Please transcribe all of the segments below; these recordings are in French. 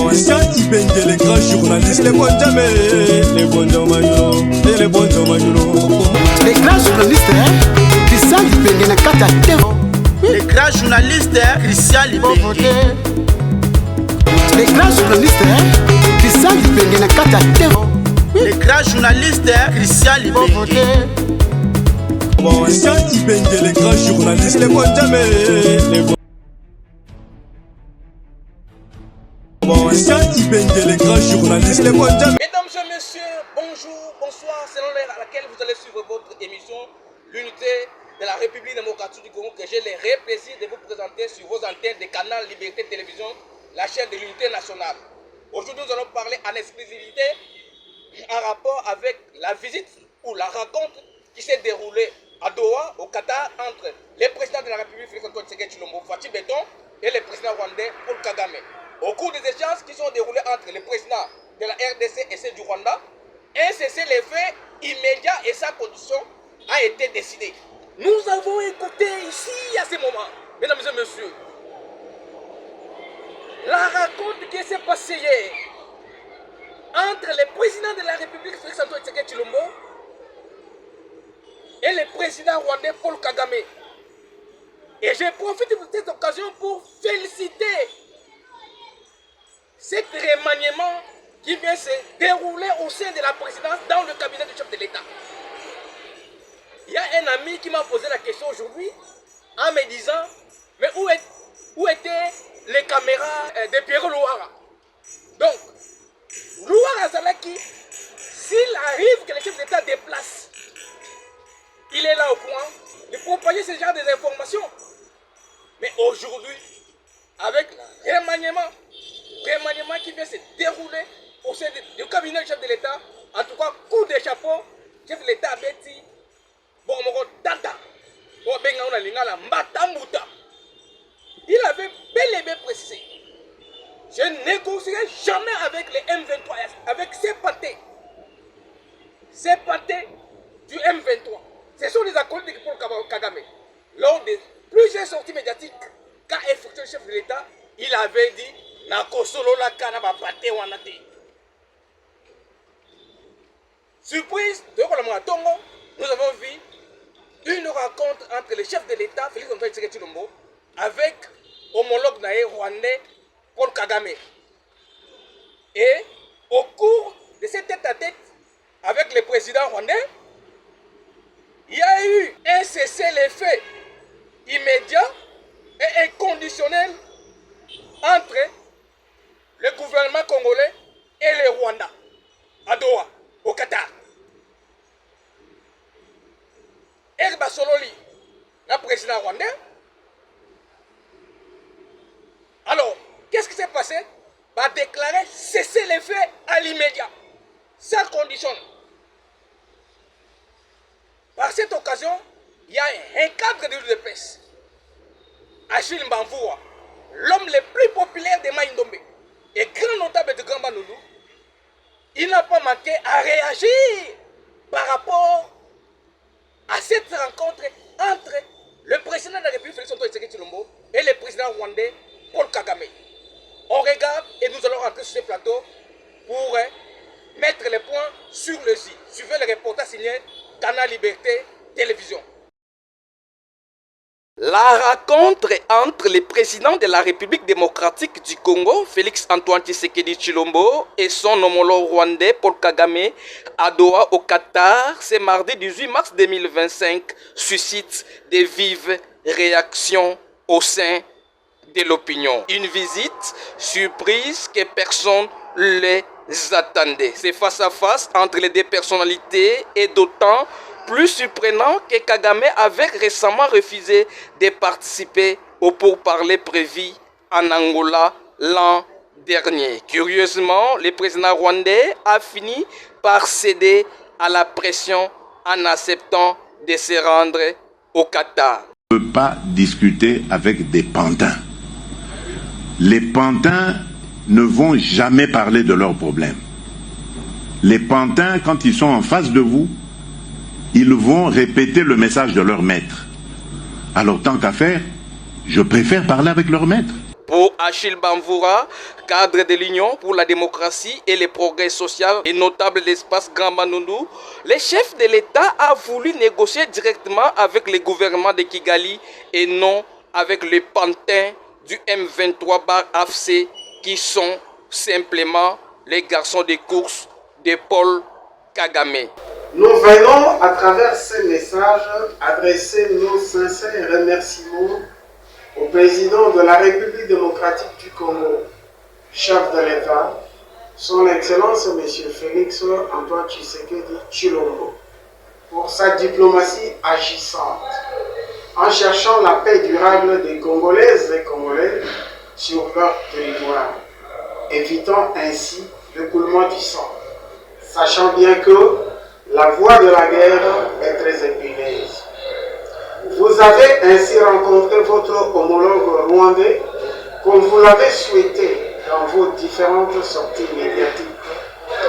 Christian Ibenge, les grands journalistes, les bons jamais, les bons Jomagnolo, et les bons Jomagnolo. Les grands journalistes, Christian Ibenge, na kata tevo. Les grands journalistes, Christian Ibenge. Les grands journalistes, Christian Ibenge, na kata tevo. Les grands journalistes, Christian Ibenge. Christian Ibenge, les grands journalistes, les bons jamais, les bons. Christian Ibenge, les grands journalistes, les bons jamais. Mesdames et messieurs, bonjour, bonsoir, selon l'heure à laquelle vous allez suivre votre émission, l'unité de la République démocratique du Congo, que j'ai le réel plaisir de vous présenter sur vos antennes de Canal Liberté Télévision, la chaîne de l'unité nationale. Aujourd'hui, nous allons parler en exclusivité en rapport avec la visite ou la rencontre qui s'est déroulée à Doha, au Qatar, entre les présidents de la République, Félix-Antoine Tshisekedi Tshilombo, Fatou Béton, et le président rwandais, Paul Kagame. Au cours des échanges qui sont déroulés entre les présidents de la RDC et ceux du Rwanda, un cessez-le-feu immédiat et sans condition a été décidé. Nous avons écouté ici à ce moment, mesdames et messieurs, la rencontre qui s'est passée hier entre le président de la République, Félix-Antoine Tshisekedi Tshilombo, et le président rwandais Paul Kagame. Et je profite de cette occasion pour féliciter cet remaniement qui vient se dérouler au sein de la présidence dans le cabinet du chef de l'État. Il y a un ami qui m'a posé la question aujourd'hui en me disant, mais où étaient les caméras de Pierre Louara? Donc, Louara Zalaki, s'il arrive que le chef d'État déplace, il est là au courant de propager ce genre d'informations. Mais aujourd'hui, avec le remaniement qui vient se dérouler au sein du cabinet du chef de l'État, en tout cas, coup de chapeau, chef de l'État a dit, bon, il avait bel et bien précisé, je ne négocierai jamais avec les M23, avec ces pâtés du M23. Ce sont les acolytes de Paul Kagame. Lors de plusieurs sorties médiatiques qu'a effectué le chef de l'État, il avait dit surprise de Tongo, nous avons vu une rencontre entre le chef de l'État, Félix-Antoine Tshisekedi Tshilombo, avec homologue rwandais Paul Kagame. Et au cours de cette tête-à-tête avec le président rwandais, il y a eu un cessez-le-feu immédiat et inconditionnel entre le gouvernement congolais et le Rwanda, à Doha, au Qatar. Herba Sololi, le président rwandais. Alors, qu'est-ce qui s'est passé? Va déclarer cesser les faits à l'immédiat, sans condition. Par cette occasion, il y a un cadre de l'UDPS, Achille Mbamvoua, l'homme le plus populaire de Maïndombe et grand notable de Grand Manoulou. Il n'a pas manqué à réagir par rapport à cette rencontre entre le président de la République, Félix-Antoine Tshisekedi Tshilombo, et le président rwandais, Paul Kagame. On regarde et nous allons rentrer sur ce plateau pour mettre les points sur le i. Suivez le reportage signé Canal Liberté Télévision. La rencontre entre le président de la République démocratique du Congo, Félix-Antoine Tshisekedi Tshilombo, et son homologue rwandais, Paul Kagame, à Doha, au Qatar, ce mardi 18 mars 2025, suscite des vives réactions au sein de l'opinion. Une visite surprise que personne ne les attendait. C'est face à face entre les deux personnalités et d'autant plus surprenant que Kagame avait récemment refusé de participer au pourparlers prévu en Angola l'an dernier. Curieusement, le président rwandais a fini par céder à la pression en acceptant de se rendre au Qatar. On ne peut pas discuter avec des pantins. Les pantins ne vont jamais parler de leurs problèmes. Les pantins, quand ils sont en face de vous, ils vont répéter le message de leur maître. Alors tant qu'à faire, je préfère parler avec leur maître. Pour Dao Achille Bamvoura, cadre de l'Union pour la démocratie et le progrès social et notable de l'espace Grand Manundu, le chef de l'État a voulu négocier directement avec le gouvernement de Kigali et non avec les pantins du M23-AFC qui sont simplement les garçons de course de Paul Kagame. Nous venons à travers ces messages adresser nos sincères remerciements au président de la République démocratique du Congo, chef de l'État, son Excellence M. Félix Antoine Tshisekedi Tshilombo, pour sa diplomatie agissante, en cherchant la paix durable des Congolaises et Congolais sur leur territoire, évitant ainsi l'écoulement du sang, sachant bien que la voie de la guerre est très épineuse. Vous avez ainsi rencontré votre homologue rwandais comme vous l'avez souhaité dans vos différentes sorties médiatiques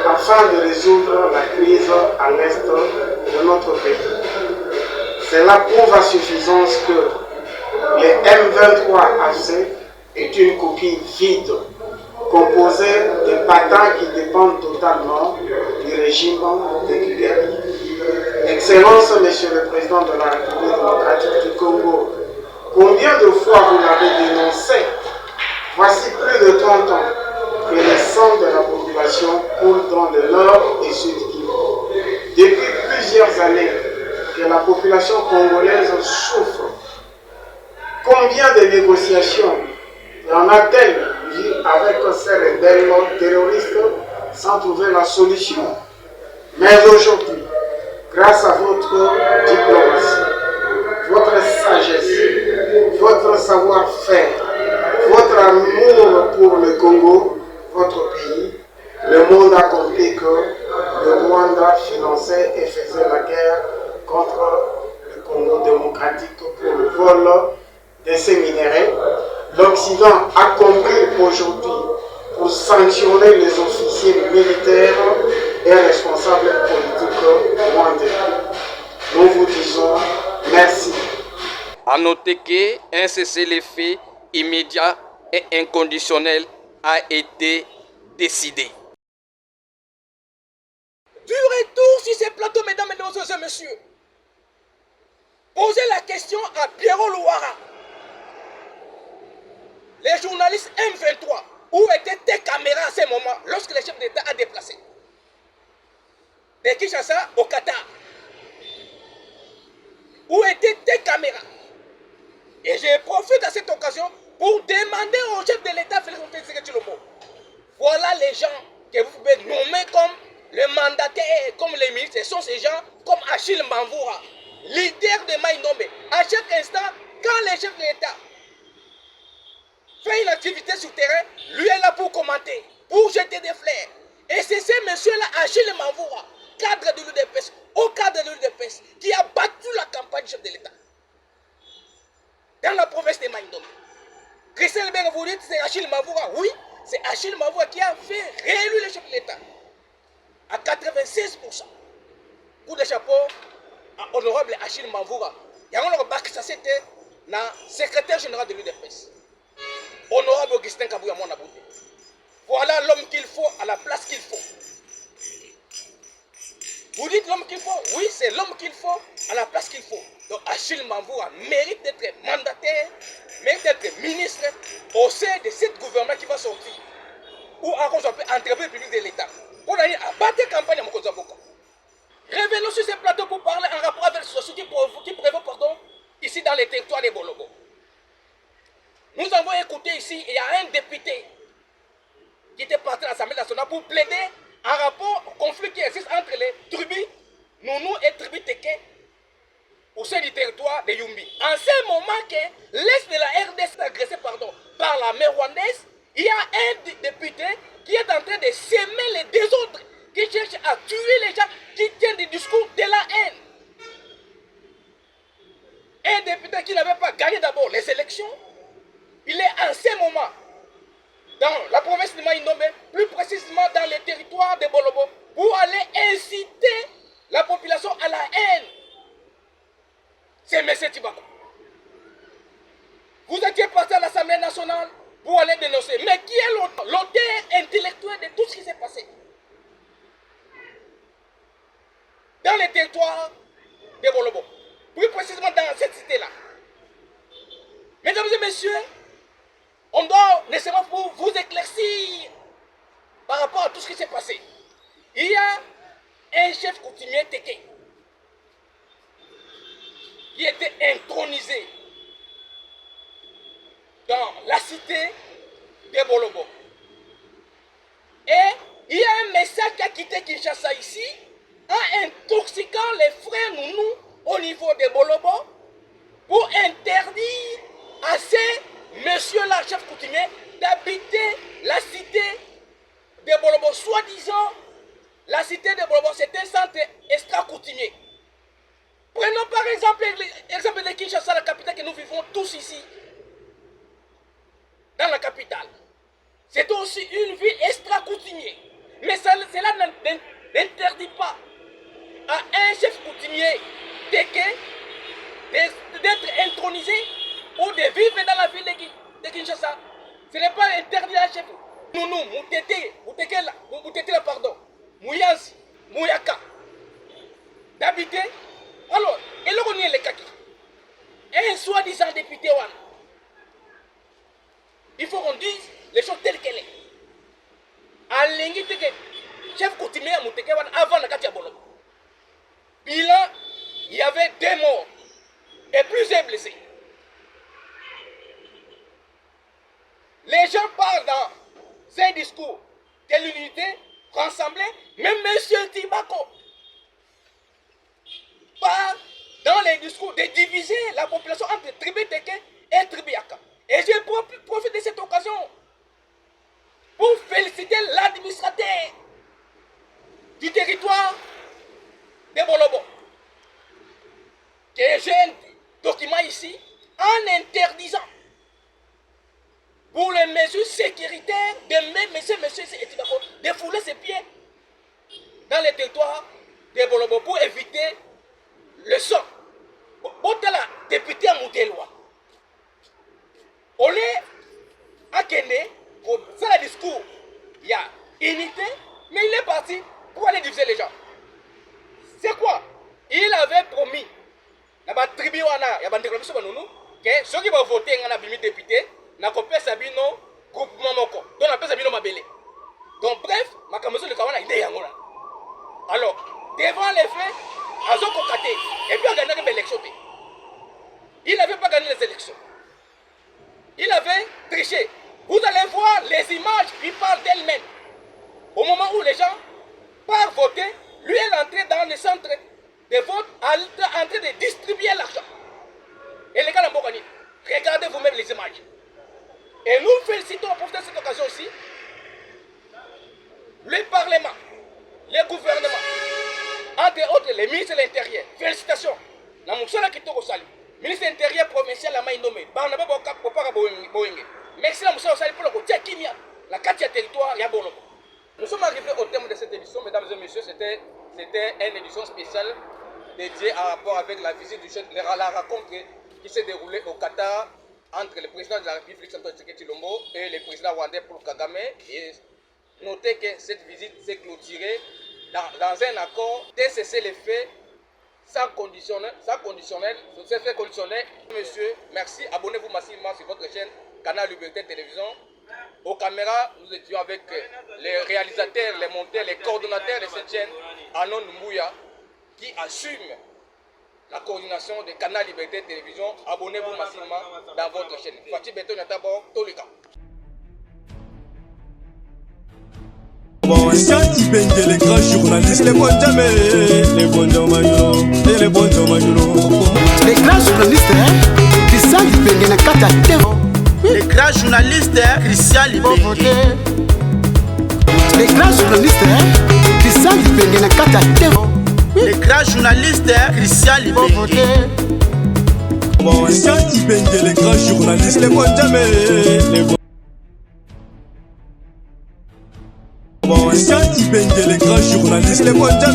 afin de résoudre la crise à l'est de notre pays. Cela prouve à suffisance que le M23-AFC est une coquille vide composée de patins qui dépendent totalement du régime de Kigali. Excellence, Monsieur le Président de la République démocratique du Congo, combien de fois vous l'avez dénoncé? Voici plus de 30 ans que le sang de la population coule dans le nord et sud Kivu. Depuis plusieurs années que la population congolaise souffre. Combien de négociations en a-t-elle eu avec ces rebelles terroristes sans trouver la solution? Mais aujourd'hui, grâce à votre diplomatie, votre sagesse, votre savoir-faire, votre amour pour le Congo, votre pays, le monde a compris que le Rwanda finançait et faisait la guerre contre le Congo démocratique pour le vol de ces minéraux. L'Occident a compris aujourd'hui pour sanctionner les officiers militaires et responsables politiques rwandais. Nous vous disons merci. À noter qu'un cessez-le-feu immédiat et inconditionnel a été décidé. Du retour sur ces plateaux, mesdames, mesdemoiselles et messieurs, posez la question à Pierrot Louara. Les journalistes M23, où étaient tes caméras à ce moment lorsque le chef d'État a déplacé de Kinshasa au Qatar? Où étaient tes caméras? Et je profite à cette occasion pour demander au chef de l'État, Félix Antoine Tshisekedi Tshilombo, voilà les gens que vous pouvez nommer comme le mandataire, comme les ministres. Ce sont ces gens comme Achille Bamvoura, leader de Mai Ndombe. À chaque instant, quand le chef de l'État fait une activité sur terrain, lui est là pour commenter, pour jeter des fleurs. Et c'est ce monsieur-là, Achille Bamvoura, cadre de l'UDPS, au cadre de l'UDPS, qui a battu la campagne du chef de l'État dans la province de Mai Ndombe. Christian Lebert, vous dites c'est Achille Bamvoura. Oui, c'est Achille Bamvoura qui a fait réélire le chef de l'État à 96%. Coup de chapeau à honorable Achille Bamvoura. Il y a un bac, ça c'était le secrétaire général de l'UDPS. Honorable Augustin Kabouya Monabouté. Voilà l'homme qu'il faut à la place qu'il faut. Vous dites l'homme qu'il faut? Oui, c'est l'homme qu'il faut à la place qu'il faut. Donc Achille Bamvoura mérite d'être mandataire, mérite d'être ministre au sein de ce gouvernement qui va sortir. Ou encore on peut entreprendre le public de l'État. Pour aller abattre la campagne à Mokozaboko. Revenons sur ce plateau pour parler en rapport avec ce qui prévaut ici dans les territoires des Bologo. Nous avons écouté ici, il y a un député qui était parti à l'Assemblée nationale pour plaider en rapport au conflit qui existe entre les tribus Nounou et tribus Teke au sein du territoire de Yumbi. En ce moment que l'Est de la RDC est agressé par l'armée rwandaise, il y a un député qui est en train de semer les désordres, qui cherche à tuer les gens, qui tiennent des discours de la haine. Un député qui n'avait pas gagné d'abord les élections, il est en ce moment dans la province de Mai Ndombe, plus précisément dans les territoires de Bolobo, pour aller inciter la population à la haine. C'est M. Tibako. Vous étiez parti à l'Assemblée nationale pour aller messieurs, on doit nécessairement pour vous éclaircir par rapport à tout ce qui s'est passé. Il y a un chef coutumier Teke qui était intronisé dans la cité de Bolobo. Et il y a un message qui a quitté Kinshasa ici en intoxiquant les frères Nounou au niveau de Bolobo pour interdire à ces messieurs-là, chefs coutumiers, d'habiter la cité de Bolobo. Soi-disant, la cité de Bolobo, c'est un centre extra-coutumier. Prenons par exemple l'exemple de Kinshasa, la capitale que nous vivons tous ici, dans la capitale. C'est aussi une ville extra-coutumier. Mais cela n'interdit pas à un chef coutumier Teke d'être intronisé ou de vivre dans la ville de Kinshasa. Ce n'est pas interdit à un chef. Nounou, Moutete, pardon, Mouyanzi, Mouyaka, d'habiter. Alors, et là on y est les kaki. Un soi-disant député Wan. Il faut qu'on dise les choses telles qu'elles sont. À l'engi Teke, chef coutumier à Mouteke Wan avant la Katia Bolo. Bilan, il y avait 2 morts et plusieurs blessés. Les gens parlent dans ces discours de l'unité, rassemblée, même M. Tibako parle dans les discours de diviser la population entre tribu Teke et tribu Yaka. Et je profite de cette occasion pour féliciter l'administrateur du territoire de Bolobo, que j'ai un document ici en interdisant pour les mesures sécuritaires de monsieur de fouler ses pieds dans le territoire de Bolobo pour éviter le sang. Botala, député à Mouteloa. On est à Kende pour faire le discours. Il y a unité, mais il est parti pour aller diviser les gens. C'est quoi? Il avait promis, dans la tribu, il y a une déclaration que ceux qui vont voter dans la député, n'a pas fait Sabino groupement moko. Donc on appelle Sabino Mabele. Donc bref, ma caméra de Kawana idée yangola. Alors, devant les faits, Azoko Kate, et puis on a gagné l'élection. Il n'avait pas gagné les élections. Il avait triché. Vous allez voir les images qui parlent d'elles-mêmes. Au moment où les gens partent voter, lui est entré dans le centre de vote en train de distribuer l'argent. Et les gars n'ont pas gagné. Regardez vous-même les images. Et nous félicitons pour cette occasion aussi le Parlement, le gouvernement, entre autres les ministres de l'Intérieur. Félicitations. La Moussala Kitoko Sali, ministre de l'Intérieur provincial la Maïnomé, Barnaba Boka Popara Boenge. Merci la Moussala Sali pour le côté Kimia, la Katia territoire Yaboloko. Nous sommes arrivés au terme de cette édition, mesdames et messieurs. C'était une édition spéciale dédiée à rapport avec la visite du chef, la rencontre qui s'est déroulée au Qatar entre le président de la République, Félix Antoine Tshisekedi Tshilombo, et le président rwandais Paul Kagame. Et notez que cette visite s'est clôturée dans un accord de cesser les faits sans conditionnel. C'est fait conditionnel. Monsieur, merci. Abonnez-vous massivement sur votre chaîne Canal Liberté Télévision. Aux caméras, nous étions avec les réalisateurs, les monteurs, les coordonnateurs de cette chaîne, Anon Mbouya, qui assume la coordination de Canal Liberté Télévision. Abonnez-vous massivement dans votre chaîne. Fatih Beto Nyatabo, Tolika. Christian Ibenge, les grands journalistes, les bons jamais, les bons Jomayulo, et les bons Jomayulo. Les grands journalistes, Christian Ibenge na kata tevo. Les grands journalistes, Christian Ibenge. Les grands journalistes, Christian Ibenge na kata tevo. Les grands journalistes, Christian Ibenge. Christian Ibenge, les grands journalistes, les bons jamais, les bons. Christian Ibenge, les grands journalistes, les bons jamais.